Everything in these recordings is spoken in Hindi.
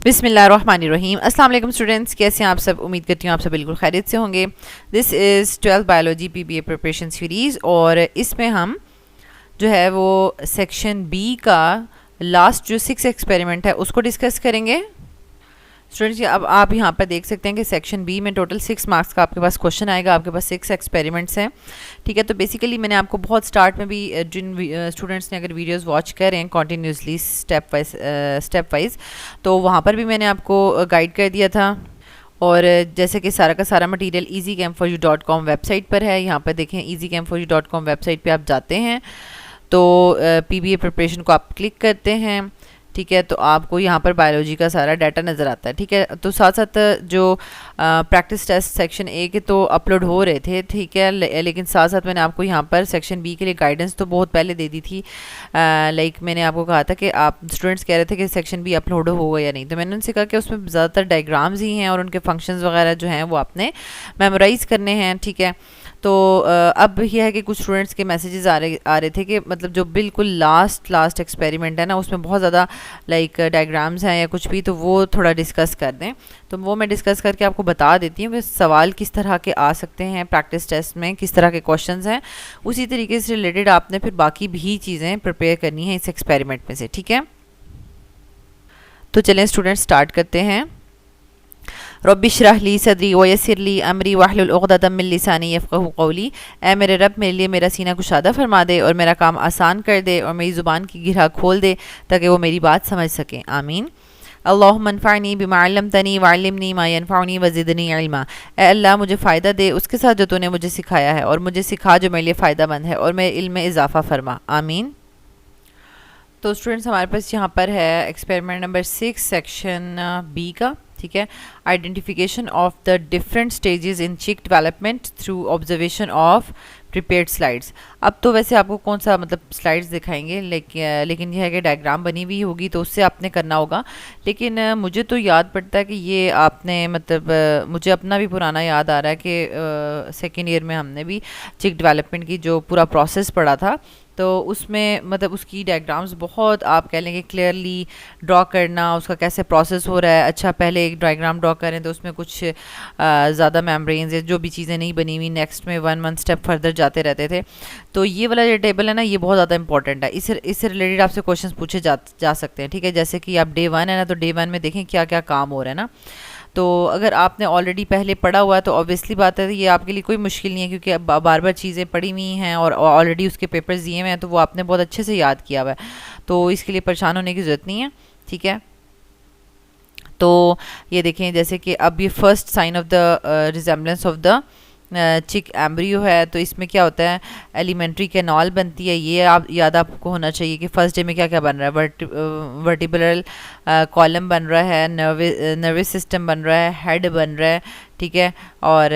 बिस्मिल्लाहिर्रहमानिर्रहीम। अस्सलाम वालेकुम स्टूडेंट्स, कैसे हैं आप सब? उम्मीद करती हूँ आप सब बिल्कुल खैरियत से होंगे। This is 12th biology PBA preparation series और इसमें हम जो है वो सेक्शन बी का लास्ट जो 6 एक्सपेरिमेंट है उसको डिस्कस करेंगे। स्टूडेंट्स, अब आप यहाँ पर देख सकते हैं कि सेक्शन बी में टोटल 6 मार्क्स का आपके पास क्वेश्चन आएगा। आपके पास 6 एक्सपेरिमेंट्स हैं, ठीक है। तो बेसिकली मैंने आपको बहुत स्टार्ट में भी जिन स्टूडेंट्स ने अगर वीडियोस वॉच करें कंटिन्यूसली स्टेप वाइज तो वहाँ पर भी मैंने आपको गाइड कर दिया था। और जैसे कि सारा का सारा मटेरियल easycam4u.com वेबसाइट पर है। यहाँ पर देखें, easycam4u.com वेबसाइट पे आप जाते हैं तो पीबीए प्रिपरेशन को आप क्लिक करते हैं, ठीक है। तो आपको यहाँ पर बायोलॉजी का सारा डाटा नज़र आता है, ठीक है। तो साथ साथ जो प्रैक्टिस टेस्ट सेक्शन ए के तो अपलोड हो रहे थे, ठीक है, लेकिन साथ साथ मैंने आपको यहाँ पर सेक्शन बी के लिए गाइडेंस तो बहुत पहले दे दी थी। लाइक मैंने आपको कहा था कि आप स्टूडेंट्स कह रहे थे कि सेक्शन बी अपलोड होगा या नहीं, तो मैंने उनसे कहा कि उसमें ज़्यादातर डायग्राम्स ही हैं और उनके फंक्शंस वगैरह जो हैं वो आपने मेमोराइज़ करने हैं, ठीक है। तो अब यह है कि कुछ स्टूडेंट्स के मैसेजेस आ रहे थे कि मतलब जो बिल्कुल लास्ट एक्सपेरिमेंट है ना, उसमें बहुत ज़्यादा लाइक डायग्राम्स हैं या कुछ भी, तो वो थोड़ा डिस्कस कर दें। तो वो मैं डिस्कस करके आपको बता देती हूँ कि सवाल किस तरह के आ सकते हैं प्रैक्टिस टेस्ट में, किस तरह के क्वेश्चंस हैं। उसी तरीके से रिलेटेड आपने फिर बाकी भी चीज़ें प्रिपेयर करनी है इस एक्सपेरिमेंट में से, ठीक है। तो चलें स्टूडेंट, स्टार्ट करते हैं। रब्बिश्रह ली सदरी वयस्सिर ली अमरी वाहलुल उक़दतम मिन लिसानी यफ़क़हू क़ौली। ऐ मेरे रब, मेरे लिए मेरा सीना कुशादा फरमा दे और मेरा काम आसान कर दे और मेरी ज़ुबान की गिरह खोल दे ताकि वो मेरी बात समझ सकें। आमीन। अल्लाहुम्मा अन्फ़अनी बिमा अल्लमतनी वअल्लिमनी मा यनफ़अनी वज़िदनी इल्मा। ए अल्लाह, मुझे फ़ायदा दे उसके साथ जो तूने मुझे सिखाया है और मुझे सिखा जो मेरे लिए फ़ायदा मंद है और मेरे इल्म में इजाफ़ा फरमा। आमीन। तो स्टूडेंट्स, हमारे पास यहाँ पर है एक्सपेरिमेंट नंबर 6 सेक्शन बी का, ठीक है। Identification of the different stages in chick development through observation of prepared slides. अब तो वैसे आपको कौन सा मतलब स्लाइड्स दिखाएंगे, लेकिन यह है कि डायग्राम बनी हुई होगी तो उससे आपने करना होगा। लेकिन मुझे तो याद पड़ता है कि ये आपने मतलब मुझे अपना भी पुराना याद आ रहा है कि सेकेंड ईयर में हमने भी चिक डेवलपमेंट की जो पूरा प्रोसेस पढ़ा था, तो उसमें मतलब उसकी डायग्राम्स बहुत आप कह लेंगे क्लियरली ड्रॉ करना, उसका कैसे प्रोसेस हो रहा है। अच्छा, पहले एक डायग्राम ड्रॉ करें तो उसमें कुछ ज़्यादा मेम्ब्रेन्स या जो भी चीज़ें नहीं बनी हुई, नेक्स्ट में वन स्टेप फर्दर जाते रहते थे। तो ये वाला जो टेबल है ना, ये बहुत ज़्यादा इंपॉर्टेंट है। इससे रिलेटेड आपसे क्वेश्चन पूछे जा सकते हैं, ठीक है। जैसे कि आप डे 1 है ना, तो डे 1 में देखें क्या क्या काम हो रहा है ना। तो अगर आपने ऑलरेडी पहले पढ़ा हुआ है तो ऑब्वियसली बात है ये आपके लिए कोई मुश्किल नहीं है, क्योंकि अब बार बार चीज़ें पढ़ी हुई हैं और ऑलरेडी उसके पेपर्स दिए हुए हैं, तो वो आपने बहुत अच्छे से याद किया हुआ है, तो इसके लिए परेशान होने की ज़रूरत नहीं है, ठीक है। तो ये देखें, जैसे कि अब ये first sign of the resemblance of the chick embryo है, तो इसमें क्या होता है, एलिमेंट्री कैनाल बनती है। ये आप याद आपको होना चाहिए कि फर्स्ट डे में क्या क्या बन रहा है। वर्टिब्रल कॉलम बन रहा है, नर्वस सिस्टम बन रहा है, हेड बन रहा है, ठीक है। और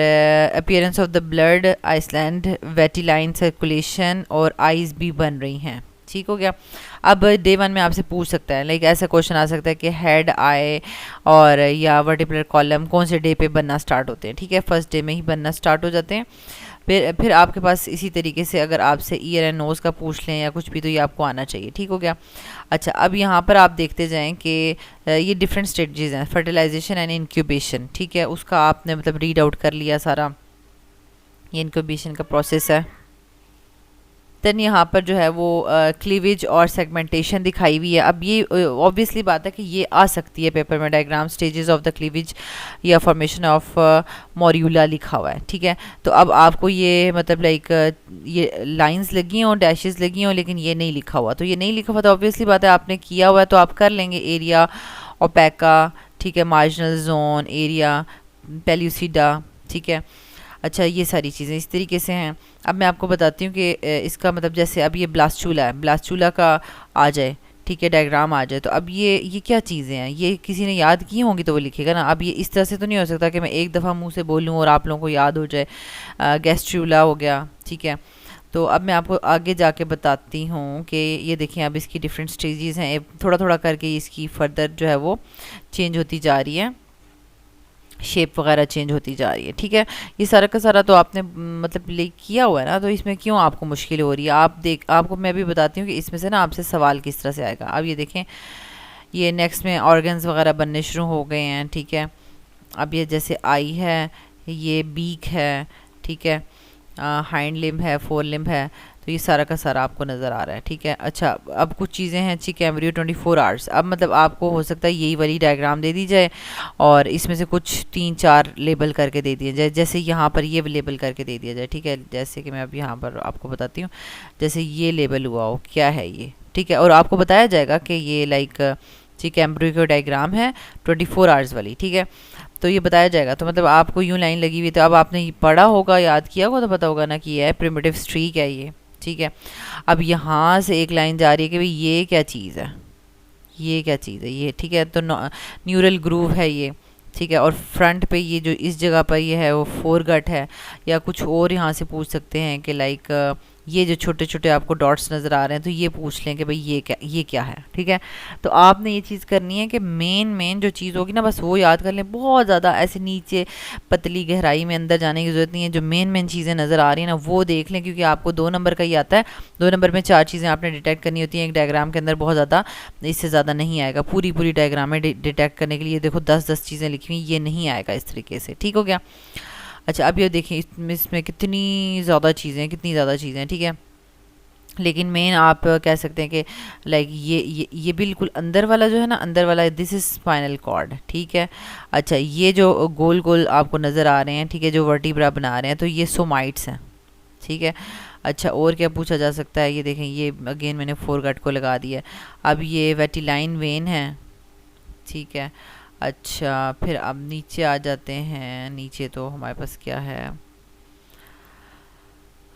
appearance of the blood, island vitelline circulation और आइज़ भी बन रही हैं, ठीक हो गया। अब डे 1 में आपसे पूछ सकता है, लाइक ऐसा क्वेश्चन आ सकता है कि हेड, आई और या वर्टिब्रल कॉलम कौन से डे पे बनना स्टार्ट होते हैं, ठीक है। फर्स्ट डे में ही बनना स्टार्ट हो जाते हैं। फिर आपके पास इसी तरीके से अगर आपसे ईयर एंड नोज़ का पूछ लें या कुछ भी, तो ये आपको आना चाहिए, ठीक हो गया। अच्छा, अब यहाँ पर आप देखते जाएं कि ये डिफरेंट स्टेजेस हैं, फर्टिलाइजेशन एंड इंक्यूबेशन, ठीक है। उसका आपने मतलब रीड आउट कर लिया सारा, ये इंक्यूबेशन का प्रोसेस है। देन यहाँ पर जो है वो क्लीवेज और सेगमेंटेशन दिखाई हुई है। अब ये ऑब्वियसली बात है कि ये आ सकती है पेपर में, diagram stages of the cleavage या फॉर्मेशन ऑफ मॉर्यूला लिखा हुआ है, ठीक है। तो अब आपको ये मतलब लाइक ये लाइंस लगी हों, डैशेस लगी हों, लेकिन ये नहीं लिखा हुआ, तो ये नहीं लिखा हुआ तो ऑब्वियसली बात है आपने किया हुआ है तो आप कर लेंगे। एरिया, ओपेका, ठीक है, मार्जिनल जोन, एरिया, पेल्यूसिडा, ठीक है। अच्छा, ये सारी चीज़ें इस तरीके से हैं। अब मैं आपको बताती हूँ कि इसका मतलब जैसे अब ये ब्लास्टूला है, ब्लास्टूला का आ जाए, ठीक है, डायग्राम आ जाए, तो अब ये क्या चीज़ें हैं, ये किसी ने याद की होंगी तो वो लिखेगा ना। अब ये इस तरह से तो नहीं हो सकता कि मैं एक दफ़ा मुंह से बोलूँ और आप लोगों को याद हो जाए। गैस्ट्रूला हो गया, ठीक है। तो अब मैं आपको आगे जाके बताती हूँ कि ये देखें, अब इसकी डिफरेंट स्टेजेस हैं, थोड़ा थोड़ा करके इसकी फर्दर जो है वो चेंज होती जा रही है, शेप वगैरह चेंज होती जा रही है, ठीक है। ये सारा का सारा तो आपने मतलब ले किया हुआ है ना, तो इसमें क्यों आपको मुश्किल हो रही है। आपको मैं भी बताती हूँ कि इसमें से ना आपसे सवाल किस तरह से आएगा। अब ये देखें, ये नेक्स्ट में ऑर्गन्स वगैरह बनने शुरू हो गए हैं, ठीक है। अब ये जैसे आई है, ये बीक है, ठीक है, हाइंड लिम्ब है, फोर लिम्ब है, तो ये सारा का सारा आपको नज़र आ रहा है, ठीक है। अच्छा, अब कुछ चीज़ें हैं चिक एम्ब्रियो 24 आवर्स। अब मतलब आपको हो सकता है यही वाली डायग्राम दे दी जाए और इसमें से कुछ 3-4 लेबल करके दे दिया जाए, जैसे यहाँ पर ये लेबल करके दे दिया जाए, ठीक है। जैसे कि मैं अब यहाँ पर आपको बताती हूँ, जैसे ये लेबल हुआ हो, क्या है ये, ठीक है, और आपको बताया जाएगा कि ये लाइक चिक एम्ब्रियो डायग्राम है 24 आवर्स वाली, ठीक है, तो ये बताया जाएगा। तो मतलब आपको यूँ लाइन लगी हुई, तो अब आपने ये पढ़ा होगा, याद किया होगा, तो पता होगा ना कि ये है प्रिमिटिव स्ट्रीक है ये, ठीक है। अब यहाँ से एक लाइन जा रही है कि भाई ये क्या चीज़ है, ये क्या चीज़ है ये, ठीक है, तो न्यूरल ग्रूव है ये, ठीक है। और फ्रंट पे ये जो इस जगह पर ये है वो फोरगट है, या कुछ और यहाँ से पूछ सकते हैं कि लाइक ये जो छोटे छोटे आपको डॉट्स नज़र आ रहे हैं, तो ये पूछ लें कि भाई ये क्या है, ठीक है। तो आपने ये चीज़ करनी है कि मेन जो चीज़ होगी ना, बस वो याद कर लें। बहुत ज़्यादा ऐसे नीचे पतली गहराई में अंदर जाने की ज़रूरत नहीं है। जो मेन चीज़ें नज़र आ रही हैं ना, वो देख लें, क्योंकि आपको 2 नंबर का ही आता है। 2 नंबर में 4 चीज़ें आपने डिटेक्ट करनी होती हैं एक डायग्राम के अंदर, बहुत ज़्यादा, इससे ज़्यादा नहीं आएगा। पूरी डायग्राम में डिटेक्ट करने के लिए देखो 10 चीज़ें लिखी हुई, ये नहीं आएगा इस तरीके से, ठीक हो गया। अच्छा, अब ये देखें इसमें कितनी ज़्यादा चीज़ें हैं, ठीक है। लेकिन मेन आप कह सकते हैं कि लाइक ये बिल्कुल अंदर वाला जो है ना, अंदर वाला, दिस इज़ स्पाइनल कॉर्ड, ठीक है। अच्छा, ये जो गोल आपको नज़र आ रहे हैं, ठीक है, जो वर्टिब्रा बना रहे हैं, तो ये सोमाइट्स हैं, ठीक है। अच्छा, और क्या पूछा जा सकता है, ये देखें, ये अगेन मैंने फोरगट को लगा दिया। अब ये वेटिलाइन वेन है, ठीक है। अच्छा, फिर अब नीचे आ जाते हैं। नीचे तो हमारे पास क्या है,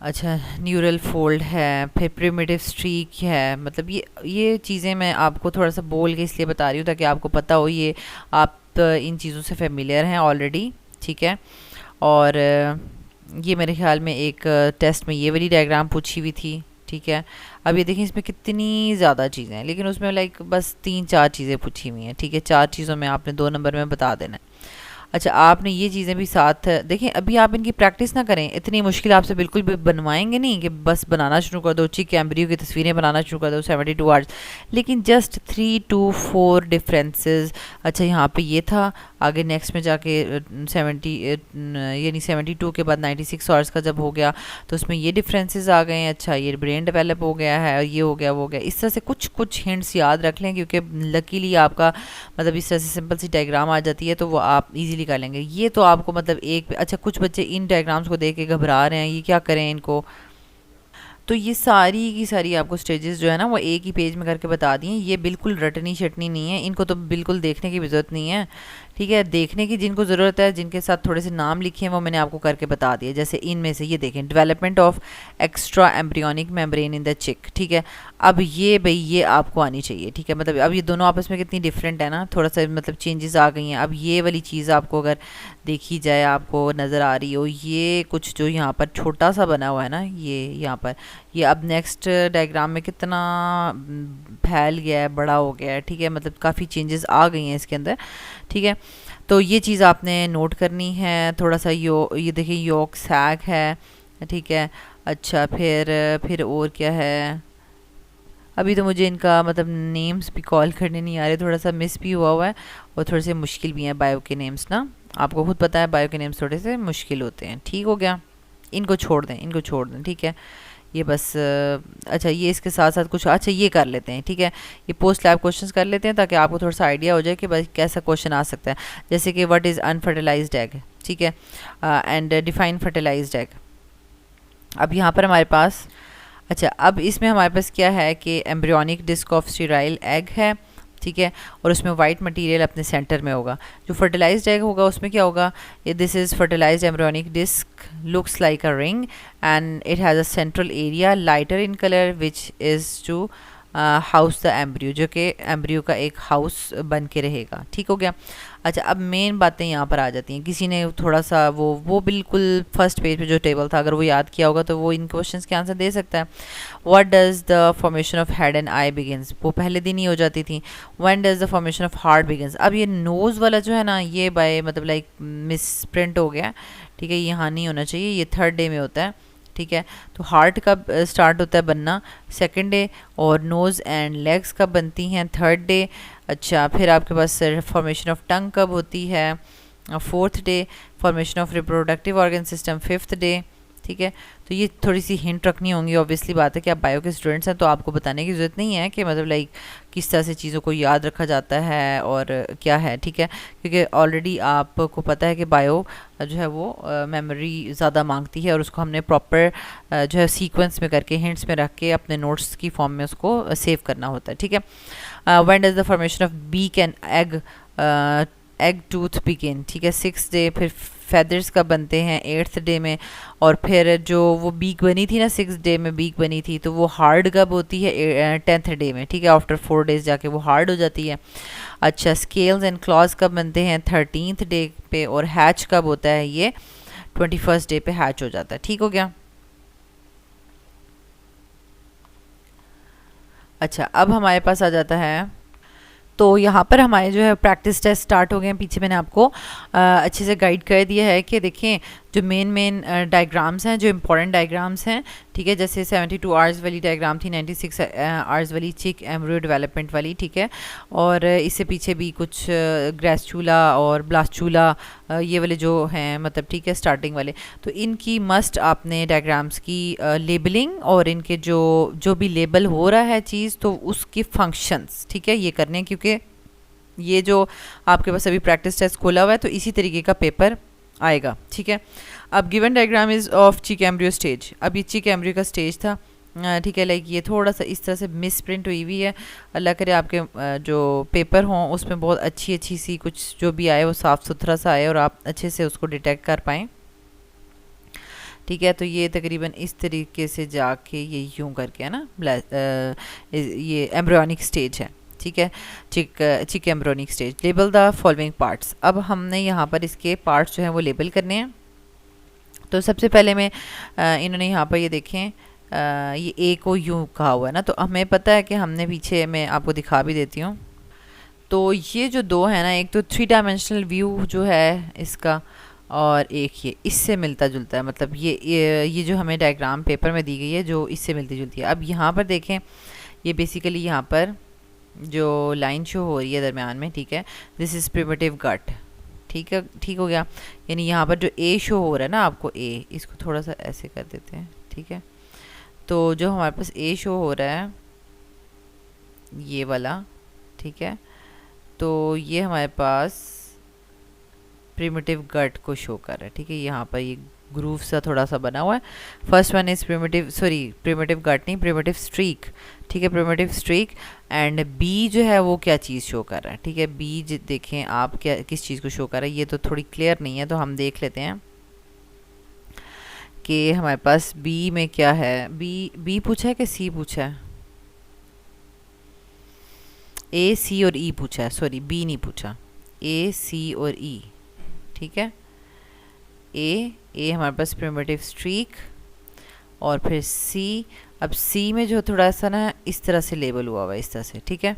अच्छा, न्यूरल फोल्ड है, फिर प्रिमिटिव स्ट्रीक है। मतलब ये चीज़ें मैं आपको थोड़ा सा बोल के इसलिए बता रही हूँ ताकि आपको पता हो, ये आप इन चीज़ों से फेमिलियर हैं ऑलरेडी, ठीक है। और ये मेरे ख्याल में एक टेस्ट में ये वाली डायग्राम पूछी हुई थी, ठीक है। अब ये देखें, इसमें कितनी ज़्यादा चीज़ें हैं, लेकिन उसमें लाइक बस 3-4 चीज़ें पूछी हुई हैं, ठीक है। 4 चीज़ों में आपने 2 नंबर में बता देना है। अच्छा, आपने ये चीज़ें भी साथ देखें। अभी आप इनकी प्रैक्टिस ना करें, इतनी मुश्किल आपसे बिल्कुल भी बनवाएंगे नहीं कि बस बनाना शुरू कर दो, चिक एम्ब्रियो की तस्वीरें बनाना शुरू कर दो 72 आवर्स, लेकिन जस्ट 3 to 4 डिफरेंसेस। अच्छा, यहाँ पे ये था, आगे नेक्स्ट में जाके 70 यानी 72 के बाद 96 आवर्स का जब हो गया, तो उसमें ये डिफरेंसेस आ गए हैं। अच्छा, ये ब्रेन डेवलप हो गया है, ये हो गया, वो हो गया। इस तरह से कुछ हिंट्स याद रख लें, क्योंकि लकीली आपका मतलब इस तरह से सिंपल सी डायग्राम आ जाती है, तो वो आप इजीली कर लेंगे। ये तो आपको मतलब एक, अच्छा, कुछ बच्चे इन डायग्राम्स को देख के घबरा रहे हैं, ये क्या करें इनको, तो ये सारी की सारी आपको स्टेजेस जो है ना, वो एक ही पेज में करके बता दिए। ये बिल्कुल रटनी शटनी नहीं है, इनको तो बिल्कुल देखने की भी ज़रूरत नहीं है, ठीक है। देखने की जिनको ज़रूरत है, जिनके साथ थोड़े से नाम लिखे हैं, वो मैंने आपको करके बता दिए। जैसे इनमें से ये देखें, development of extra embryonic membrane in the चिक, ठीक है। अब ये भाई ये आपको आनी चाहिए, ठीक है। मतलब अब ये दोनों आपस में कितनी डिफरेंट है ना, थोड़ा सा मतलब चेंजेस आ गई हैं। अब ये वाली चीज़ आपको अगर देखी जाए, आपको नज़र आ रही हो, ये कुछ जो यहाँ पर छोटा सा बना हुआ है ना, ये यहाँ पर, ये अब नेक्स्ट डायग्राम में कितना फैल गया है, बड़ा हो गया है, ठीक है। मतलब काफ़ी चेंजेस आ गई हैं इसके अंदर, ठीक है। तो ये चीज़ आपने नोट करनी है। थोड़ा सा ये देखिए, योक सैक है, ठीक है। अच्छा, फिर और क्या है, अभी तो मुझे इनका मतलब नेम्स भी कॉल करने नहीं आ रहे, थोड़ा सा मिस भी हुआ है, और थोड़े से मुश्किल भी हैं बायो के नेम्स ना, आपको खुद पता है बायो के नेम्स थोड़े से मुश्किल होते हैं, ठीक हो गया। इनको छोड़ दें, ठीक है। ये बस अच्छा, ये इसके साथ साथ कुछ, अच्छा, ये कर लेते हैं, ठीक है। ये पोस्ट लैब क्वेश्चंस कर लेते हैं ताकि आपको थोड़ा सा आइडिया हो जाए कि भाई कैसा क्वेश्चन आ सकता है। जैसे कि व्हाट इज़ अनफर्टिलाइज्ड एग, ठीक है, एंड डिफाइन फर्टिलाइज्ड एग। अब यहाँ पर हमारे पास, अच्छा, अब इसमें हमारे पास क्या है कि embryonic disc of sterile egg है, ठीक है, और उसमें वाइट मटेरियल अपने सेंटर में होगा। जो फर्टिलाइज्ड एग होगा उसमें क्या होगा, ये this is fertilised embryonic disc looks like a ring and it has a central area lighter in colour which is to house the embryo, जो कि एम्ब्रियो का एक हाउस बन के रहेगा, ठीक हो गया। अच्छा, अब मेन बातें यहाँ पर आ जाती हैं। किसी ने थोड़ा सा वो बिल्कुल फर्स्ट पेज पे जो टेबल था, अगर वो याद किया होगा तो वो इन क्वेश्चंस के आंसर दे सकता है। What does the formation of head and I begins, वो पहले दिन ही हो जाती थी। When does the formation of heart begins, अब ये नोज़ वाला जो है ना, ये बाय मतलब लाइक मिस प्रिंट हो गया, ठीक है, यहाँ नहीं होना चाहिए, ये 3rd डे में होता है, ठीक है। तो हार्ट कब स्टार्ट होता है बनना? Second day. और नोज़ एंड लेग्स कब बनती हैं? Third day. अच्छा, फिर आपके पास फॉर्मेशन ऑफ टंग कब होती है? Fourth day. Formation of reproductive organ system fifth day, ठीक है। तो ये थोड़ी सी हिंट रखनी होंगी। ऑब्वियसली बात है कि आप बायो के स्टूडेंट्स हैं, तो आपको बताने की ज़रूरत नहीं है कि मतलब लाइक किस तरह से चीज़ों को याद रखा जाता है और क्या है, ठीक है, क्योंकि ऑलरेडी आपको पता है कि बायो जो है वो मेमोरी ज़्यादा मांगती है और उसको हमने प्रॉपर जो है सीक्वेंस में करके हिंट्स में रख के अपने नोट्स की फॉर्म में उसको सेव करना होता है, ठीक है। When does the formation of beak and egg tooth begin, ठीक है, 6th डे। फिर फेदर्स कब बनते हैं? 8th डे में। और फिर जो वो बीक बनी थी ना, 6th डे में बीक बनी थी, तो वो हार्ड कब होती है? 10th डे में, ठीक है। आफ्टर 4 डेज जाके वो हार्ड हो जाती है। अच्छा, स्केल्स एंड क्लॉज कब बनते हैं? 13th डे पे। और हैच कब होता है? ये 21st डे पे हैच हो जाता है, ठीक हो गया। अच्छा, अब हमारे पास आ जाता है, तो यहाँ पर हमारे जो है प्रैक्टिस टेस्ट स्टार्ट हो गए हैं। पीछे मैंने आपको अच्छे से गाइड कर दिया है कि देखें जो मेन डायग्राम्स हैं, जो इंपॉर्टेंट डायग्राम्स हैं, ठीक है, जैसे 72 आवर्स वाली डायग्राम थी, 96 आवर्स वाली चिक एम्ब्रियो डेवलपमेंट वाली, ठीक है। और इससे पीछे भी कुछ ग्रेस्चूला और ब्लास्चूला ये वाले जो हैं, मतलब ठीक है, स्टार्टिंग वाले। तो इनकी मस्ट आपने डायग्राम्स की लेबलिंग और इनके जो भी लेबल हो रहा है चीज़, तो उसकी फंक्शंस, ठीक है, ये करने हैं, क्योंकि ये जो आपके पास अभी प्रैक्टिस टेस्ट खोला हुआ है, तो इसी तरीके का पेपर आएगा, ठीक है। अब गिवन डायग्राम इज़ ऑफ चिक एम्ब्रियो स्टेज। अब ये चिक एम्ब्रियो का स्टेज था, ठीक है, लाइक ये थोड़ा सा इस तरह से मिस प्रिंट हुई हुई है। अल्लाह करे आपके जो पेपर हों उसमें बहुत अच्छी सी कुछ जो भी आए वो साफ़ सुथरा सा आए और आप अच्छे से उसको डिटेक्ट कर पाएँ, ठीक है। तो ये तकरीबन इस तरीके से जाके ये यूं करके है ना, ये एम्ब्रियोनिक स्टेज है, ठीक है, चिक embryonic stage. Label the following parts. अब हमने यहाँ पर इसके पार्ट्स जो हैं वो लेबल करने हैं। तो सबसे पहले में इन्होंने यहाँ पर ये देखें, ये ए को यूं कहा हुआ है ना, तो हमें पता है कि हमने पीछे, मैं आपको दिखा भी देती हूँ। तो ये जो दो है ना, एक तो 3 डायमेंशनल व्यू जो है इसका, और एक ये इससे मिलता जुलता है, मतलब ये जो हमें डायग्राम पेपर में दी गई है जो इससे मिलती जुलती है। अब यहाँ पर देखें, ये बेसिकली यहाँ पर जो लाइन शो हो रही है दरमियान में, ठीक है, दिस इज़ प्रिमिटिव गट, ठीक है, ठीक हो गया। यानी यहाँ पर जो ए शो हो रहा है ना आपको, ए, इसको थोड़ा सा ऐसे कर देते हैं, ठीक है। तो जो हमारे पास ए शो हो रहा है ये वाला, ठीक है, तो ये हमारे पास प्रिमिटिव गट को शो कर रहा है, ठीक है। यहाँ पर ये ग्रूव सा थोड़ा सा बना हुआ है। फर्स्ट वन इज प्रिमिटिव गट नहीं, प्रिमिटिव स्ट्रीक, ठीक है, प्रिमिटिव स्ट्रीक। एंड बी जो है वो क्या चीज़ शो कर रहा है, ठीक है, बी देखें आप क्या किस चीज़ को शो कर रहा है, ये तो थोड़ी क्लियर नहीं है, तो हम देख लेते हैं कि हमारे पास बी में क्या है। बी पूछा है कि सी पूछा है? ए, सी और ई पूछा है, सॉरी बी नहीं पूछा, ए, सी और ई, ठीक है। ए हमारे पास प्रिमिटिव स्ट्रीक, और फिर सी। अब सी में जो थोड़ा सा ना इस तरह से लेबल हुआ हुआ है, इस तरह से, ठीक है।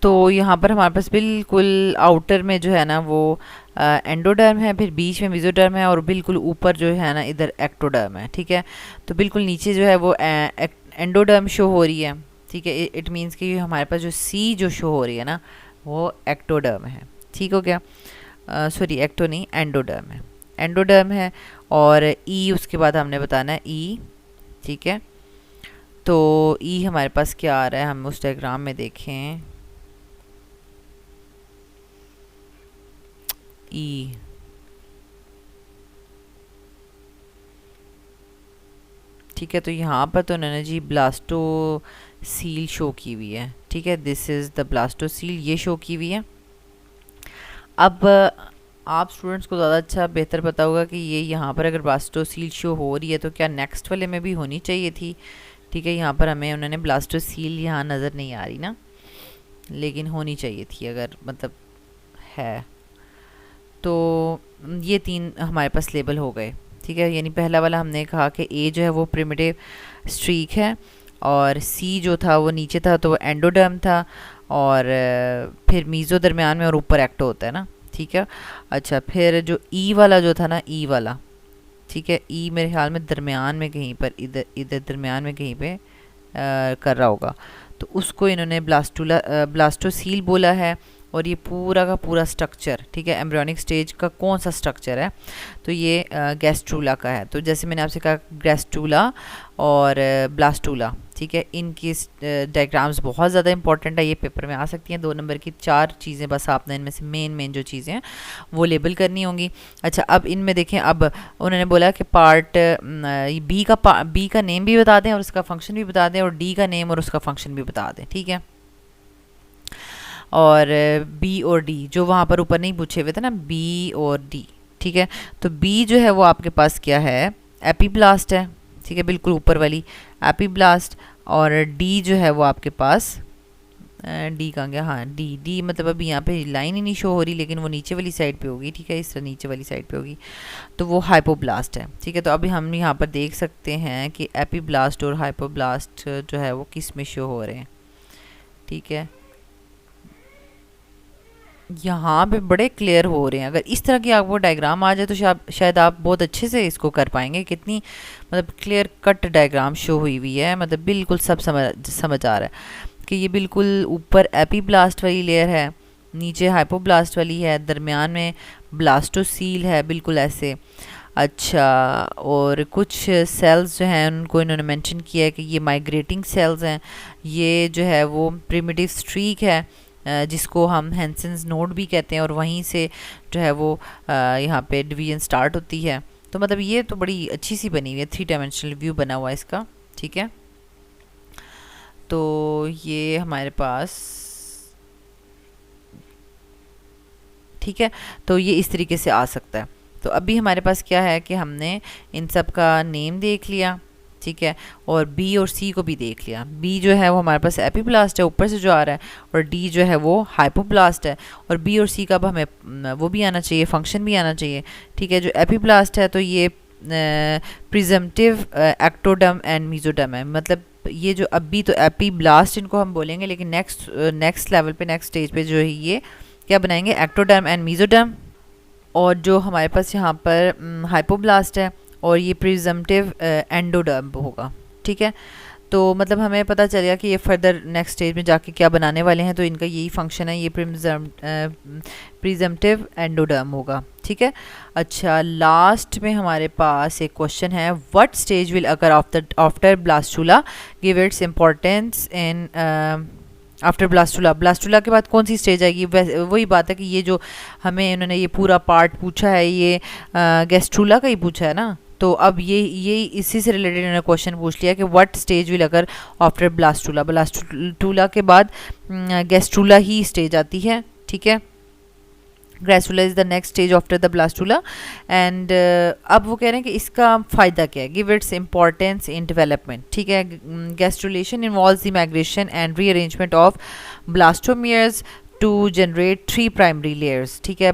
तो यहाँ पर हमारे पास बिल्कुल आउटर में जो है ना वो एंडोडर्म है, फिर बीच में मेसोडर्म है, और बिल्कुल ऊपर जो है ना इधर एक्टोडर्म है, ठीक है। तो बिल्कुल नीचे जो है वो एंडोडर्म शो हो रही है, ठीक है। इट मीन्स कि हमारे पास जो सी जो शो हो रही है ना वो एक्टोडर्म है, ठीक हो गया। सॉरी एक्टो नहीं, एंडोडर्म है, एंडोडर्म है। और ई उसके बाद हमने बताना है ई, ठीक है। तो ई हमारे पास क्या आ रहा है, हम उस डायग्राम में देखें, ई ठीक है। तो यहाँ पर तो उन्होंने जी ब्लास्टो सील शो की हुई है, ठीक है, दिस इज़ द ब्लास्टो सील, ये शो की हुई है। अब आप स्टूडेंट्स को ज़्यादा अच्छा बेहतर पता होगा कि ये यहाँ पर अगर ब्लास्टो सील शो हो रही है तो क्या नेक्स्ट वाले में भी होनी चाहिए थी, ठीक है। यहाँ पर हमें उन्होंने ब्लास्टो सील यहाँ नज़र नहीं आ रही ना, लेकिन होनी चाहिए थी अगर मतलब है। तो ये 3 हमारे पास लेबल हो गए, ठीक है। यानी पहला वाला हमने कहा कि ए जो है वो प्रिमिटिव स्ट्रीक है, और सी जो था वो नीचे था तो वो एंडोडर्म था, और फिर मीज़ो दरमियान में और ऊपर एक्टो होता है ना, ठीक है। अच्छा, फिर जो ई वाला जो था ना, ई वाला, ठीक है, ई मेरे ख्याल में दरमियान में कहीं पर, इधर इधर दरमियान में कहीं पे कर रहा होगा, तो उसको इन्होंने ब्लास्टोसील बोला है। और ये पूरा का पूरा स्ट्रक्चर, ठीक है, एम्ब्रियोनिक स्टेज का कौन सा स्ट्रक्चर है, तो ये गैस्ट्रूला का है। तो जैसे मैंने आपसे कहा, गैस्ट्रूला और ब्लास्टूला, ठीक है, इनकी डायग्राम्स बहुत ज़्यादा इंपॉर्टेंट है, ये पेपर में आ सकती हैं। 2 नंबर की 4 चीज़ें बस आपने इनमें से मेन जो चीज़ें हैं वो लेबल करनी होंगी। अच्छा, अब इनमें देखें, अब उन्होंने बोला कि पार्ट बी का नेम भी बता दें और उसका फंक्शन भी बता दें, और डी का नेम और उसका फंक्शन भी बता दें, ठीक है। और बी और डी जो वहाँ पर ऊपर नहीं पूछे हुए थे ना, बी और डी, ठीक है। तो बी जो है वो आपके पास क्या है, एपीब्लास्ट है, ठीक है, बिल्कुल ऊपर वाली एपीब्लास्ट। और डी जो है वो आपके पास, डी कहाँ गया, हाँ, डी मतलब अभी यहाँ पे लाइन ही नहीं शो हो रही, लेकिन वो नीचे वाली साइड पे होगी, ठीक है, इस तरह नीचे वाली साइड पे होगी, तो वो हाइपोब्लास्ट है, ठीक है। तो अभी हम यहाँ पर देख सकते हैं कि एपीब्लास्ट और हाइपोब्लास्ट जो है वो किस में शो हो रहे हैं, ठीक है। यहाँ पे बड़े क्लियर हो रहे हैं। अगर इस तरह की आपको डायग्राम आ जाए तो शायद आप बहुत अच्छे से इसको कर पाएंगे। कितनी मतलब क्लियर कट डायग्राम शो हुई हुई है, मतलब बिल्कुल सब समझ आ रहा है कि ये बिल्कुल ऊपर एपीब्लास्ट वाली लेयर है, नीचे हाइपोब्लास्ट वाली है, दरमियान में ब्लास्टोसील है, बिल्कुल ऐसे। अच्छा, और कुछ सेल्स जो हैं उनको इन्होंने मेंशन किया है कि ये माइग्रेटिंग सेल्स हैं, ये जो है वो प्रिमिटिव स्ट्रीक है, जिसको हम हैंसेंस नोड भी कहते हैं, और वहीं से जो है वो यहाँ पे डिवीजन स्टार्ट होती है। तो मतलब ये तो बड़ी अच्छी सी बनी हुई है, 3 डायमेंशनल व्यू बना हुआ है इसका, ठीक है। तो ये हमारे पास, ठीक है, तो ये इस तरीके से आ सकता है। तो अभी हमारे पास क्या है कि हमने इन सब का नेम देख लिया, ठीक है, और बी और सी को भी देख लिया। बी जो है वो हमारे पास एपीब्लास्ट है ऊपर से जो आ रहा है, और डी जो है वो हाइपोब्लास्ट है। और बी और सी का अब हमें वो भी आना चाहिए, फंक्शन भी आना चाहिए, ठीक है। जो एपीब्लास्ट है तो ये प्रिजम्पटिव एक्टोडर्म एंड मीजोडर्म है, मतलब ये जो अभी तो एपीब्लास्ट इनको हम बोलेंगे, लेकिन नेक्स्ट लेवल पे, नेक्स्ट स्टेज पे जो है ये क्या बनाएंगे, एक्टोडर्म एंड मीजोडर्म। और जो हमारे पास यहाँ पर हाइपोब्लास्ट है, और ये प्रिजम्पटिव एंडोडर्म होगा, ठीक है। तो मतलब हमें पता चलेगा कि ये फर्दर नेक्स्ट स्टेज में जाके क्या बनाने वाले हैं, तो इनका यही फंक्शन है, ये प्रिजम्पटिव एंडोडर्म होगा, ठीक है। अच्छा, लास्ट में हमारे पास एक क्वेश्चन है, what stage will occur after blastula, give its importance in after blastula के बाद कौन सी स्टेज आएगी। वही बात है कि ये जो हमें इन्होंने ये पूरा पार्ट पूछा है, ये गैस्ट्रूला का ही पूछा है ना, तो अब ये इसी से रिलेटेड इन्होंने क्वेश्चन पूछ लिया कि व्हाट स्टेज विल अगर आफ्टर ब्लास्टूला के बाद गैस्ट्रूला ही स्टेज आती है, ठीक है। Gastrula is the next stage after the blastula. And अब वो कह रहे हैं कि इसका फ़ायदा क्या है, give its importance in development, ठीक है। Gastrulation involves the migration and rearrangement of blastomeres to generate 3 primary layers, ठीक है।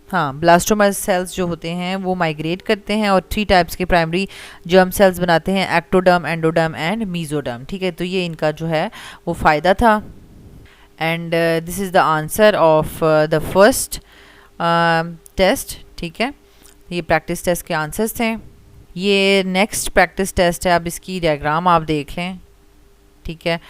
ब्लास्टोमा सेल्स जो होते हैं वो माइग्रेट करते हैं और 3 टाइप्स के प्राइमरी जर्म सेल्स बनाते हैं, एक्टोडर्म, एंडोडर्म एंड मीजोडर्म, ठीक है। तो ये इनका जो है वो फ़ायदा था। And this is the answer of the first test, ठीक है। ये प्रैक्टिस टेस्ट के आंसर्स थे। ये नेक्स्ट प्रैक्टिस टेस्ट है, अब इसकी डायग्राम आप देख लें, ठीक है।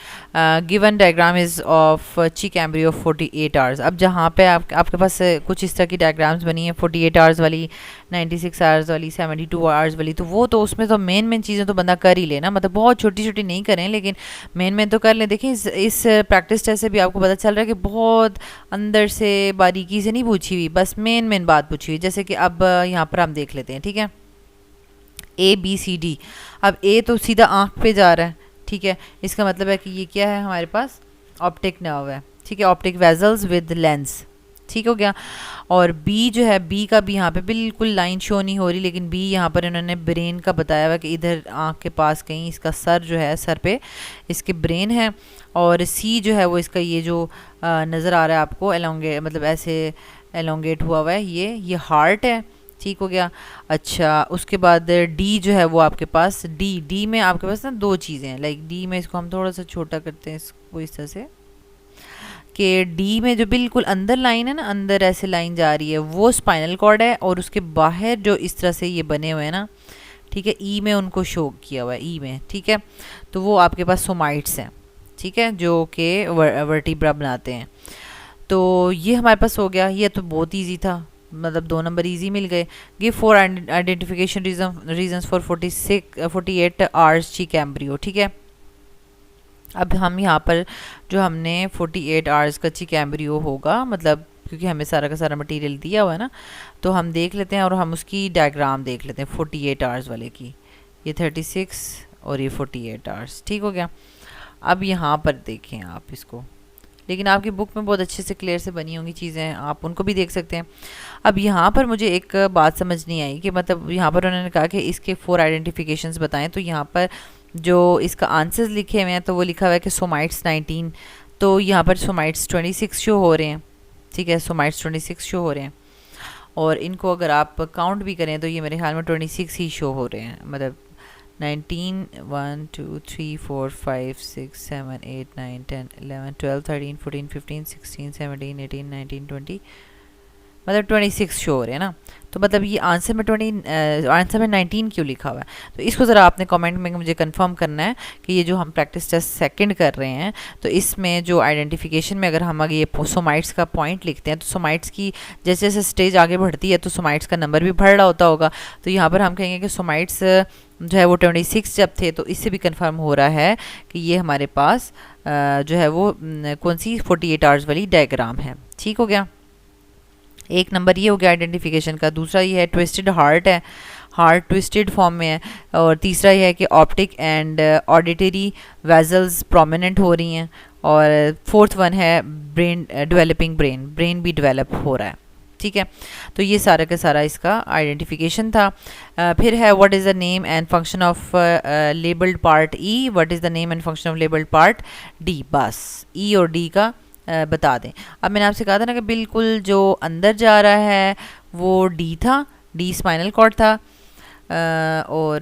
गिवन डायग्राम इज़ ऑफ चिक एम्ब्रियो 48 आवर्स। अब जहाँ पे आपके पास कुछ इस तरह की डायग्राम्स बनी है, 48 आवर्स वाली, 96 आवर्स वाली, 72 आवर्स वाली, तो वो तो उसमें तो मेन चीज़ें तो बंदा कर ही लेना, मतलब बहुत छोटी छोटी नहीं करें, लेकिन मेन तो कर लें। देखिए इस प्रैक्टिस टेस्ट से भी आपको पता चल रहा है कि बहुत अंदर से बारीकी से नहीं पूछी हुई, बस मेन बात पूछी हुई। जैसे कि अब यहाँ पर हम देख लेते हैं, ठीक है, ABCD। अब ए तो सीधा आँख पे जा रहा है, ठीक है, इसका मतलब है कि ये क्या है, हमारे पास ऑप्टिक नर्व है, ठीक है, ऑप्टिक वेजल्स विद लेंस, ठीक हो गया। और बी जो है, बी का भी यहाँ पे बिल्कुल लाइन शो नहीं हो रही, लेकिन बी यहाँ पर इन्होंने ब्रेन का बताया हुआ कि इधर आँख के पास कहीं इसका सर जो है, सर पे इसके ब्रेन है। और सी जो है वो इसका ये जो नज़र आ रहा है आपको एलोंगेट, मतलब ऐसे एलोंगेट हुआ है, ये हार्ट है, ठीक हो गया। अच्छा, उसके बाद डी जो है वो आपके पास, डी में आपके पास ना 2 चीज़ें हैं, लाइक डी में इसको हम थोड़ा सा छोटा करते हैं, इसको इसको इस तरह से कि डी में जो बिल्कुल अंदर लाइन है ना, अंदर ऐसे लाइन जा रही है, वो स्पाइनल कॉर्ड है, और उसके बाहर जो इस तरह से ये बने हुए हैं ना, ठीक है, ई में उनको शो किया हुआ है, ई में, ठीक है, तो वो आपके पास सोमाइट्स हैं, ठीक है, जो कि वर्टिब्रा बनाते हैं। तो ये हमारे पास हो गया, ये तो बहुत इजी था, मतलब 2 नंबर इजी मिल गए। Give 4 identification reasons for 48 hours cheek embryo, ठीक है। अब हम यहाँ पर जो हमने 48 आवर्स का चीक एम्ब्रियो होगा, मतलब क्योंकि हमें सारा का सारा मटेरियल दिया हुआ है ना, तो हम देख लेते हैं और हम उसकी डायग्राम देख लेते हैं 48 आवर्स वाले की। ये 36 और ये 48 आवर्स, ठीक हो गया। अब यहाँ पर देखें आप इसको, लेकिन आपकी बुक में बहुत अच्छे से क्लियर से बनी होंगी चीज़ें, आप उनको भी देख सकते हैं। अब यहाँ पर मुझे एक बात समझ नहीं आई कि मतलब यहाँ पर उन्होंने कहा कि इसके 4 आइडेंटिफिकेशंस बताएं, तो यहाँ पर जो इसका आंसर्स लिखे हुए हैं तो वो लिखा हुआ है कि सोमाइट्स 19, तो यहाँ पर सोमाइट्स 26 शो हो रहे हैं, ठीक है, सोमाइट्स 26 शो हो रहे हैं, और इनको अगर आप काउंट भी करें तो ये मेरे ख्याल में 26 ही शो हो रहे हैं, मतलब 19 1 2 3 4 5 6 7 8 9 10 11 12 13 14 15 16 17 18 19 20, मतलब 26 शो हो रहे हैं ना। तो मतलब ये आंसर में 19 क्यों लिखा हुआ है, तो इसको ज़रा आपने कमेंट में मुझे कंफर्म करना है कि ये जो हम प्रैक्टिस टेस्ट सेकंड कर रहे हैं, तो इसमें जो आइडेंटिफिकेशन में अगर हम आगे ये सोमाइट्स का पॉइंट लिखते हैं, तो सोमाइट्स की जैसे जैसे स्टेज आगे बढ़ती है तो सोमाइट्स का नंबर भी बढ़ रहा होता होगा, तो यहाँ पर हम कहेंगे कि सोमाइट्स जो है वो 26 जब थे, तो इससे भी कंफर्म हो रहा है कि ये हमारे पास जो है वो कौन सी 48 आवर्स वाली डायग्राम है, ठीक हो गया। एक नंबर ये हो गया आइडेंटिफिकेशन का। दूसरा ये है ट्विस्टेड हार्ट है, हार्ट ट्विस्टेड फॉर्म में है। और तीसरा ये है कि optic and auditory vessels prominent हो रही हैं। और फोर्थ वन है ब्रेन डेवलपिंग, ब्रेन भी डेवलप हो रहा है, ठीक है। तो ये सारा का सारा इसका आइडेंटिफिकेशन था। फिर है what is the name and function of labelled part E, what is the name and function of labelled part D, बस ई और डी का बता दें। अब मैंने आपसे कहा था ना कि बिल्कुल जो अंदर जा रहा है वो डी था, डी स्पाइनल कॉर्ड था, और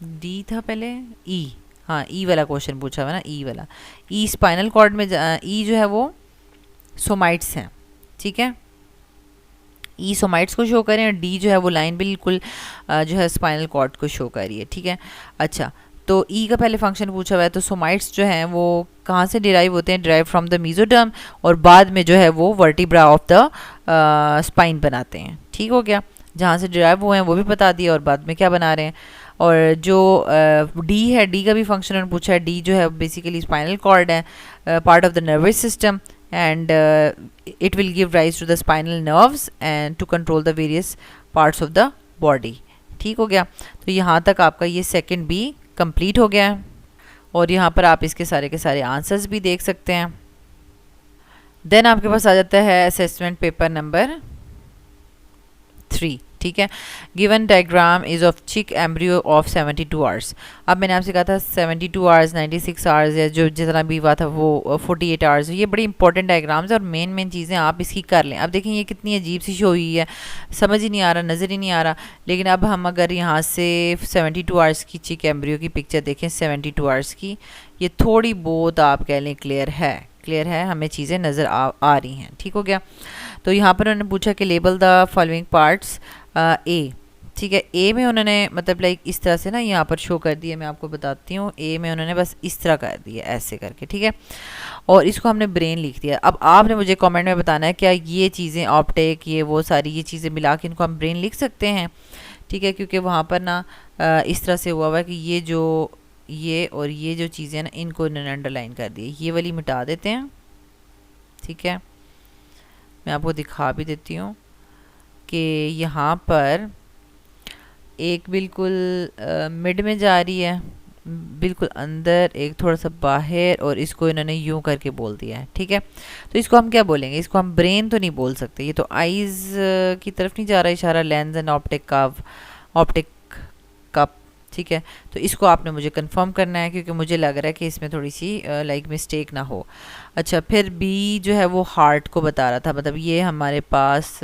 डी था पहले ई, हाँ ई वाला क्वेश्चन पूछा हुआ ना, ई वाला, ई स्पाइनल कॉर्ड में ई जो है वो सोमाइट्स हैं, ठीक है, ई सोमाइट्स को शो करें, और डी जो है वो लाइन बिल्कुल जो है स्पाइनल कॉर्ड को शो करिए, ठीक है। अच्छा, तो ई का पहले फंक्शन पूछा हुआ है, तो सोमाइट्स जो हैं वो कहाँ से डिराइव होते हैं, डिराइव फ्रॉम द मीजोडर्म, और बाद में जो है वो वर्टिब्रा ऑफ द स्पाइन बनाते हैं, ठीक हो गया। जहाँ से डिराइव हुए हैं वो भी बता दिया, और बाद में क्या बना रहे हैं। और जो डी है, डी का भी फंक्शन उन्होंने पूछा है, डी जो है बेसिकली स्पाइनल कॉर्ड है, part of the nervous system, and it will give rise to the spinal nerves and to control the various parts of the body, ठीक हो गया। तो यहाँ तक आपका ये सेकंड बी कंप्लीट हो गया है, और यहाँ पर आप इसके सारे के सारे आंसर्स भी देख सकते हैं। देन आपके पास आ जाता है असेसमेंट पेपर नंबर 3, ठीक है। गिवन डायग्राम इज ऑफ चिक एम्ब्रियो ऑफ 72 आवर्स। अब मैंने आपसे कहा था 72 आवर्स, 96 आवर्स, या जो जितना भी हुआ था वो 48 आवर्स। ये बड़ी इंपॉर्टेंट डायग्राम्स है, और मेन चीज़ें आप इसकी कर लें। अब देखें ये कितनी अजीब सी शो हुई है, समझ ही नहीं आ रहा, नज़र ही नहीं आ रहा। लेकिन अब हम अगर यहाँ से 72 आवर्स की चिक एम्ब्रियो की पिक्चर देखें, 72 आवर्स की, ये थोड़ी बहुत आप कह लें क्लियर है, हमें चीज़ें नज़र आ रही हैं, ठीक हो गया। तो यहाँ पर उन्होंने पूछा कि label the following parts A, ठीक है। ए में उन्होंने मतलब लाइक इस तरह से ना यहाँ पर शो कर दिया, मैं आपको बताती हूँ। ए में उन्होंने बस इस तरह कर दिया, ऐसे करके, ठीक है। और इसको हमने ब्रेन लिख दिया। अब आपने मुझे कमेंट में बताना है क्या ये चीज़ें ऑप्टिक, ये वो सारी ये चीज़ें मिला के इनको हम ब्रेन लिख सकते हैं, ठीक है। क्योंकि वहाँ पर ना इस तरह से हुआ हुआ है कि ये और ये जो चीज़ें ना, इनको इन्होंने अंडरलाइन कर दी। ये वाली मिटा देते हैं, ठीक है। मैं आपको दिखा भी देती हूँ कि यहाँ पर एक बिल्कुल मिड में जा रही है, बिल्कुल अंदर, एक थोड़ा सा बाहर, और इसको इन्होंने यूं करके बोल दिया है, ठीक है। तो इसको हम क्या बोलेंगे, इसको हम ब्रेन तो नहीं बोल सकते, ये तो आईज की तरफ नहीं जा रहा इशारा, लेंस एंड ऑप्टिक का, ठीक है। तो इसको आपने मुझे कंफर्म करना है, क्योंकि मुझे लग रहा है कि इसमें थोड़ी सी लाइक मिस्टेक ना हो। अच्छा, फिर बी जो है वो हार्ट को बता रहा था, मतलब ये हमारे पास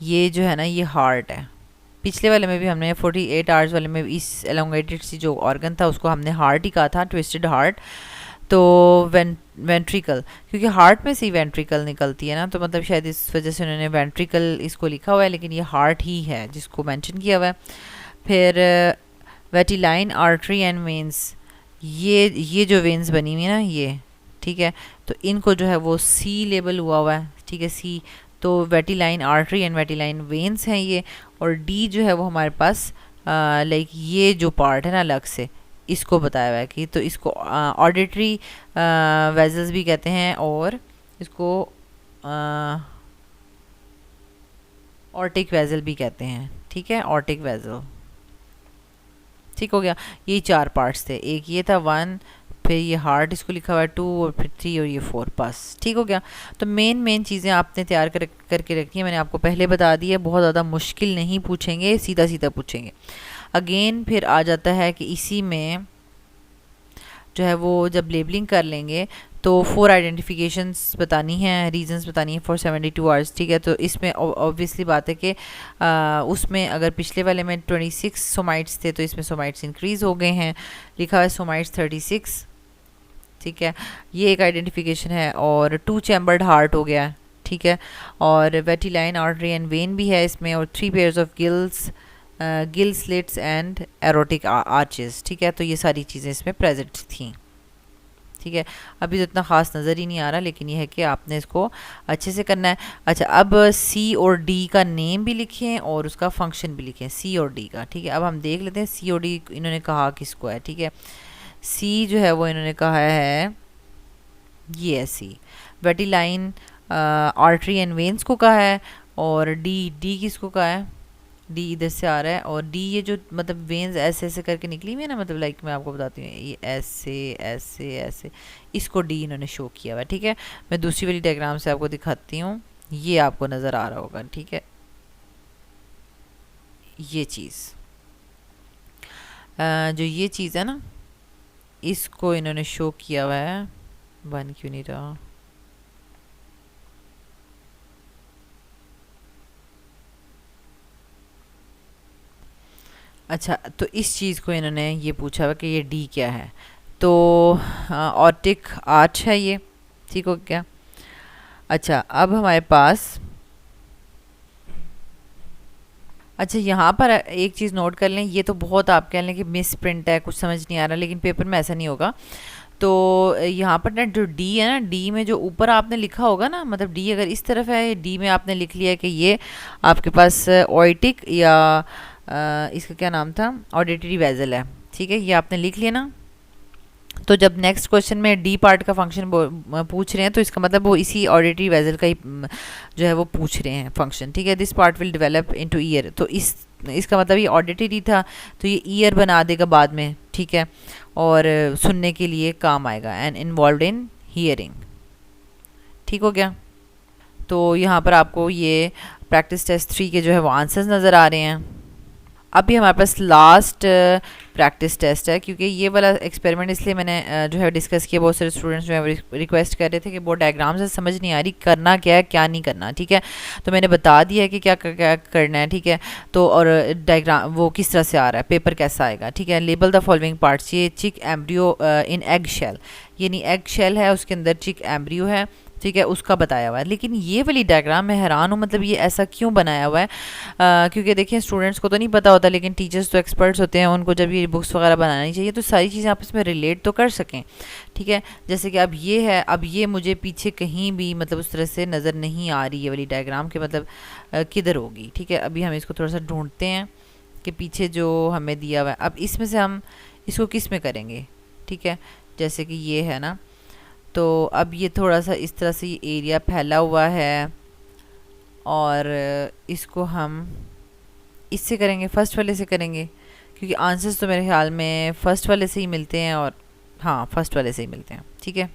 ये जो है ना, ये हार्ट है, पिछले वाले में भी हमने 48 आवर्स वाले में इस एलोंगेटेड सी जो ऑर्गन था उसको हमने हार्ट ही कहा था, ट्विस्टेड हार्ट। तो वेंट्रिकल, क्योंकि हार्ट में से ही वेंट्रिकल निकलती है ना, तो मतलब शायद इस वजह से उन्होंने वेंट्रिकल इसको लिखा हुआ है, लेकिन ये हार्ट ही है जिसको मेंशन किया हुआ है। फिर वेटिलाइन आर्टरी एंड वेंस, ये जो वेंस बनी हुई है ना ये, ठीक है, तो इनको जो है वो सी लेबल हुआ है, ठीक है, सी। तो वेटिलाइन आर्टरी एंड वेटिलाइन वेंस हैं ये। और डी जो है वो हमारे पास लाइक ये जो पार्ट है ना अलग से, इसको बताया हुआ है कि तो इसको ऑडिटरी वेजल्स भी कहते हैं और इसको ऑर्टिक वेजल भी कहते हैं, ठीक है, ऑर्टिक वेजल। ठीक हो गया, ये 4 पार्ट्स थे, एक ये था 1, फिर ये हार्ट इसको लिखा हुआ है 2, और फिर 3 और ये 4, बस। ठीक हो गया। तो मेन चीज़ें आपने तैयार करके रखी है, मैंने आपको पहले बता दी है, बहुत ज़्यादा मुश्किल नहीं पूछेंगे, सीधा सीधा पूछेंगे। अगेन फिर आ जाता है कि इसी में जो है वो जब लेबलिंग कर लेंगे तो 4 आइडेंटिफिकेशंस बतानी है, रीजंस बतानी है फॉर 72 आवर्स, ठीक है। तो इसमें ऑब्वियसली बात है कि उसमें अगर पिछले वाले में 26 सोमाइट्स थे तो इसमें सोमाइट्स इंक्रीज़ हो गए हैं, लिखा हुआ है सोमाइट्स 36, ठीक है, ये एक आइडेंटिफिकेशन है। और 2 चैम्बर्ड हार्ट हो गया, ठीक है, और वेटिलाइन आर्टरी एंड वेन भी है इसमें, और 3 pairs of gills, gill slits and aortic arches, ठीक है। तो ये सारी चीज़ें इसमें प्रेजेंट थी, ठीक है। अभी तो इतना ख़ास नज़र ही नहीं आ रहा, लेकिन ये है कि आपने इसको अच्छे से करना है। अच्छा, अब सी और डी का नेम भी लिखें और उसका फंक्शन भी लिखें, सी और डी का, ठीक है। अब हम देख लेते हैं सी और डी इन्होंने कहा किसको है, ठीक है। सी जो है वो इन्होंने कहा है ये है सी, वेटिलाइन आर्टरी एंड वेन्स को कहा है, और डी किसको कहा है, डी इधर से आ रहा है, और डी ये जो मतलब वेन्स ऐसे ऐसे करके निकली हुई है ना, मतलब लाइक मैं आपको बताती हूँ ये ऐसे ऐसे ऐसे, इसको डी इन्होंने शो किया हुआ है, ठीक है। मैं दूसरी वाली डायग्राम से आपको दिखाती हूँ, ये आपको नज़र आ रहा होगा, ठीक है। ये चीज़ जो ये चीज़ है ना, इसको इन्होंने शो किया हुआ है, बन क्यों नहीं रहा, अच्छा, तो इस चीज़ को इन्होंने ये पूछा हुआ कि ये डी क्या है, तो ऑर्टिक आर्च है ये, ठीक हो क्या। अच्छा, अब हमारे पास, अच्छा यहाँ पर एक चीज़ नोट कर लें, ये तो बहुत आप कह लें कि मिस प्रिंट है, कुछ समझ नहीं आ रहा, लेकिन पेपर में ऐसा नहीं होगा। तो यहाँ पर ना जो डी है ना, डी में जो ऊपर आपने लिखा होगा ना, मतलब डी अगर इस तरफ है, डी में आपने लिख लिया कि ये आपके पास ऑइटिक या इसका क्या नाम था, ऑडिटरी वेजल है, ठीक है, ये आपने लिख लिया ना। तो जब नेक्स्ट क्वेश्चन में डी पार्ट का फंक्शन पूछ रहे हैं, तो इसका मतलब वो इसी ऑडिटरी वेजल का ही जो है वो पूछ रहे हैं फंक्शन, ठीक है। This part will develop into year, तो इसका मतलब ये ऑडिटरी था, तो ये ईयर बना देगा बाद में, ठीक है, और सुनने के लिए काम आएगा, एंड इन्वॉल्व इन हियरिंग, ठीक हो गया। तो यहाँ पर आपको ये प्रैक्टिस टेस्ट 3 के जो है वो आंसर्स नज़र आ रहे हैं। अभी हमारे पास लास्ट प्रैक्टिस टेस्ट है, क्योंकि ये वाला एक्सपेरिमेंट इसलिए मैंने जो है डिस्कस किया, बहुत सारे स्टूडेंट्स जो है रिक्वेस्ट कर रहे थे कि वो डायग्राम से समझ नहीं आ रही, करना क्या है क्या नहीं करना, ठीक है। तो मैंने बता दिया है कि क्या क्या करना है, ठीक है। तो और डायग्राम वो किस तरह से आ रहा है, पेपर कैसा आएगा, ठीक है। लेबल द फॉलोइंग पार्ट्स, ये chick embryo in egg shell, यानी एग शेल है, उसके अंदर चिक एम्ब्रियो है, ठीक है, उसका बताया हुआ है। लेकिन ये वाली डायग्राम मैं हैरान हूँ, मतलब ये ऐसा क्यों बनाया हुआ है, क्योंकि देखिए स्टूडेंट्स को तो नहीं पता होता, लेकिन टीचर्स तो एक्सपर्ट्स होते हैं, उनको जब ये बुक्स वगैरह बनानी चाहिए तो सारी चीज़ें आपस में रिलेट तो कर सकें, ठीक है। जैसे कि अब ये है, अब ये मुझे पीछे कहीं भी मतलब उस तरह से नज़र नहीं आ रही है वाली डायग्राम के, मतलब किधर होगी, ठीक है। अभी हम इसको थोड़ा सा ढूंढते हैं कि पीछे जो हमें दिया हुआ है, अब इसमें से हम इसको किस में करेंगे, ठीक है। जैसे कि ये है ना, तो अब ये थोड़ा सा इस तरह से ये एरिया फैला हुआ है, और इसको हम इससे करेंगे, फर्स्ट वाले से करेंगे, क्योंकि आंसर्स तो मेरे ख्याल में फर्स्ट वाले से ही मिलते हैं, और हाँ फर्स्ट वाले से ही मिलते हैं, ठीक है।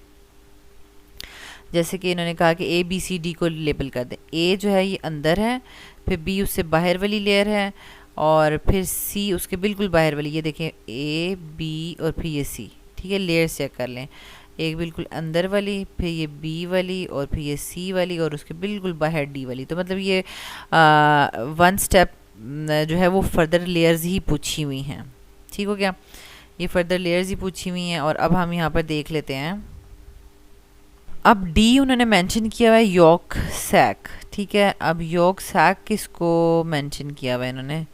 जैसे कि इन्होंने कहा कि ABCD को लेबल कर दें, ए जो है ये अंदर है, फिर बी उससे बाहर वाली लेयर है, और फिर सी उसके बिल्कुल बाहर वाली, ये देखें AB और फिर ये सी, ठीक है। लेयर चेक कर लें, एक बिल्कुल अंदर वाली, फिर ये बी वाली, और फिर ये सी वाली, और उसके बिल्कुल बाहर डी वाली। तो मतलब ये 1 स्टेप जो है वो फर्दर लेयर्स ही पूछी हुई हैं। ठीक हो गया, ये फर्दर लेयर्स ही पूछी हुई हैं। और अब हम यहाँ पर देख लेते हैं। अब डी उन्होंने मेंशन किया हुआ है यॉर्क सैक। ठीक है, अब यॉर्क सैक किसको मेंशन किया हुआ है इन्होंने?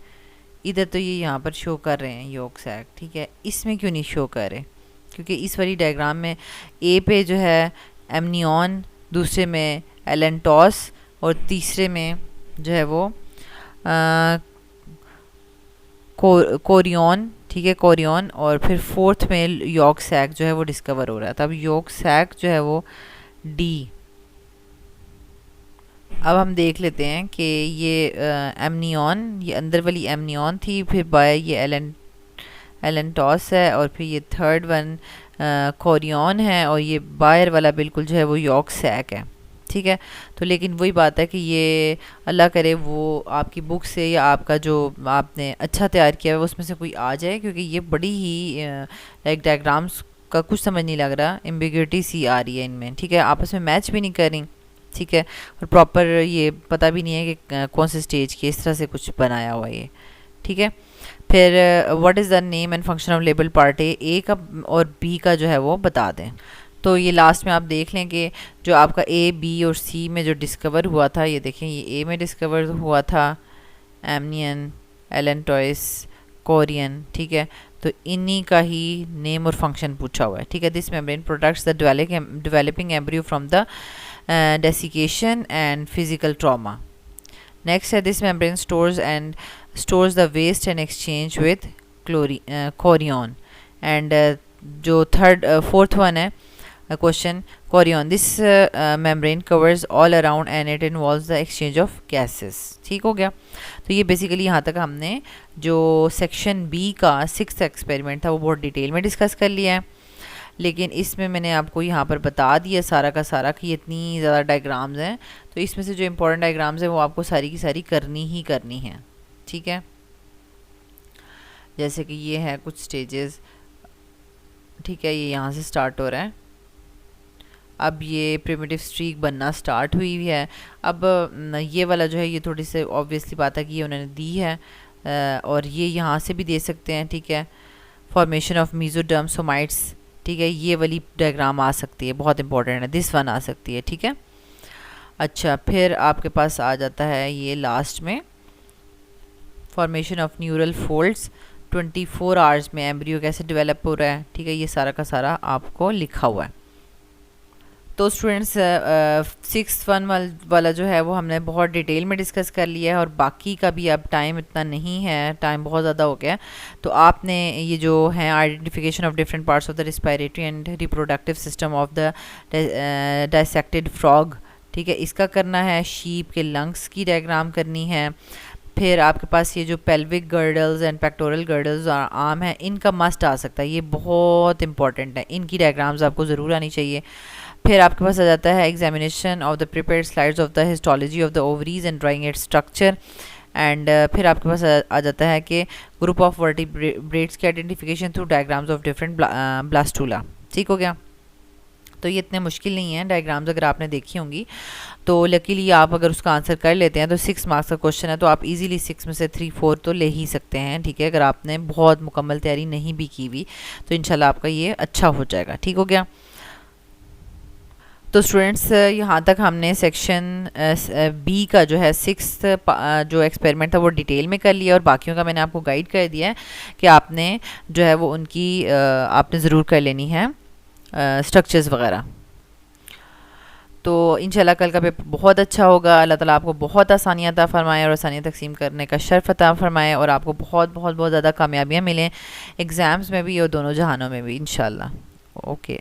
इधर तो ये यहाँ पर शो कर रहे हैं यॉर्क सैक। ठीक है, इसमें क्यों नहीं शो कर रहे? क्योंकि इस वाली डायग्राम में ए पे जो है एमनियन, दूसरे में एलेंटॉस और तीसरे में जो है वो कोरियन। ठीक है, कोरियन, और फिर फोर्थ में यॉर्क सैक जो है वो डिस्कवर हो रहा है। तब यॉर्क सैक जो है वो डी। अब हम देख लेते हैं कि ये एमनियन, ये अंदर वाली एमनियन थी, फिर बाय ये एलेंटॉस है, और फिर ये थर्ड वन कोरियन है, और ये बायर वाला बिल्कुल जो है वो यॉर्क सैक है। ठीक है, तो लेकिन वही बात है कि ये अल्लाह करे वो आपकी बुक से या आपका जो आपने अच्छा तैयार किया है उसमें से कोई आ जाए, क्योंकि ये बड़ी ही लाइक डायग्राम्स का कुछ समझ नहीं लग रहा, एम्बिग्युइटी सी आ रही है इनमें। ठीक है, आपस में मैच भी नहीं कर रही। ठीक है, और प्रॉपर ये पता भी नहीं है कि कौन से स्टेज की इस तरह से कुछ बनाया हुआ है ये। ठीक है, फिर what is the name and function of label part A का और बी का जो है वो बता दें। तो ये लास्ट में आप देख लें कि जो आपका ए, बी और सी में जो डिस्कवर हुआ था, ये देखें, ये ए में डिस्कवर हुआ था एमनियन, एलेंटॉइस, कोरियन। ठीक है, तो इन्हीं का ही नेम और फंक्शन पूछा हुआ है। ठीक है, this membrane protects the developing embryo from the desiccation and physical trauma. Next है this membrane stores the waste and exchange with chorion. And जो fourth one है question chorion. This membrane covers all around and it involves the exchange of gases. ठीक हो गया, तो ये बेसिकली यहाँ तक हमने जो सेक्शन बी का 6th एक्सपेरिमेंट था वो बहुत डिटेल में डिस्कस कर लिया है। लेकिन इसमें मैंने आपको यहाँ पर बता दिया सारा का सारा कि इतनी ज़्यादा डायग्राम्स हैं, तो इसमें से जो इम्पोर्टेंट डायग्राम्स हैं वो आपको सारी की सारी करनी ही करनी है। ठीक है, जैसे कि ये है कुछ स्टेजेस। ठीक है, ये यहाँ से स्टार्ट हो रहा है। अब ये प्रिमिटिव स्ट्रीक बनना स्टार्ट हुई हुई है। अब ये वाला जो है ये थोड़ी सी ऑब्वियसली बात है कि ये उन्होंने दी है, और ये यहाँ से भी दे सकते हैं। ठीक है, फॉर्मेशन ऑफ मीजोडर्म सोमाइट्स। ठीक है, ये वाली डायग्राम आ सकती है, बहुत इंपॉर्टेंट है, दिस वन आ सकती है। ठीक है, अच्छा, फिर आपके पास आ जाता है ये लास्ट में formation of neural folds 24 hours में एम्ब्रियो कैसे डेवलप हो रहा है। ठीक है, ये सारा का सारा आपको लिखा हुआ है। तो स्टूडेंट्स 6th वन वाला जो है वो हमने बहुत डिटेल में डिस्कस कर लिया है, और बाकी का भी अब टाइम इतना नहीं है, टाइम बहुत ज़्यादा हो गया। तो आपने ये जो है identification of different parts of the respiratory and reproductive system of the dissected frog, ठीक है, इसका करना है। शीप के लंग्स की डायग्राम करनी है। फिर आपके पास ये जो pelvic girdles and pectoral girdles arm है, इनका मस्ट आ सकता है, ये बहुत इंपॉर्टेंट है, इनकी डायग्राम्स आपको ज़रूर आनी चाहिए। फिर आपके पास आ जाता है examination of the prepared slides of the histology of the ovaries and drawing its structure. And फिर आपके पास आ जाता है कि ग्रुप ऑफ वर्टिब्रेट्स की identification through diagrams of different blastula. ठीक हो गया, तो ये इतने मुश्किल नहीं है डायग्राम्स, अगर आपने देखी होंगी तो लकीली आप अगर उसका आंसर कर लेते हैं तो 6 मार्क्स का क्वेश्चन है, तो आप इजीली 6 में से 3-4 तो ले ही सकते हैं। ठीक है, अगर आपने बहुत मुकम्मल तैयारी नहीं भी की हुई तो इंशाल्लाह आपका ये अच्छा हो जाएगा। ठीक हो गया, तो स्टूडेंट्स यहाँ तक हमने सेक्शन बी का जो है 6th जो एक्सपेरिमेंट था वो डिटेल में कर लिया, और बाकियों का मैंने आपको गाइड कर दिया है कि आपने जो है वो उनकी आपने ज़रूर कर लेनी है स्ट्रक्चर्स वगैरह। तो इंशाल्लाह कल का पेपर बहुत अच्छा होगा। अल्लाह ताला आपको बहुत आसानियाँ अता फरमाए और आसानियाँ तकसीम करने का शर्फ अता फरमाए, और आपको बहुत बहुत बहुत ज़्यादा कामयाबियाँ मिलें एग्ज़ाम्स में भी और दोनों जहानों में भी इंशाल्लाह। ओके।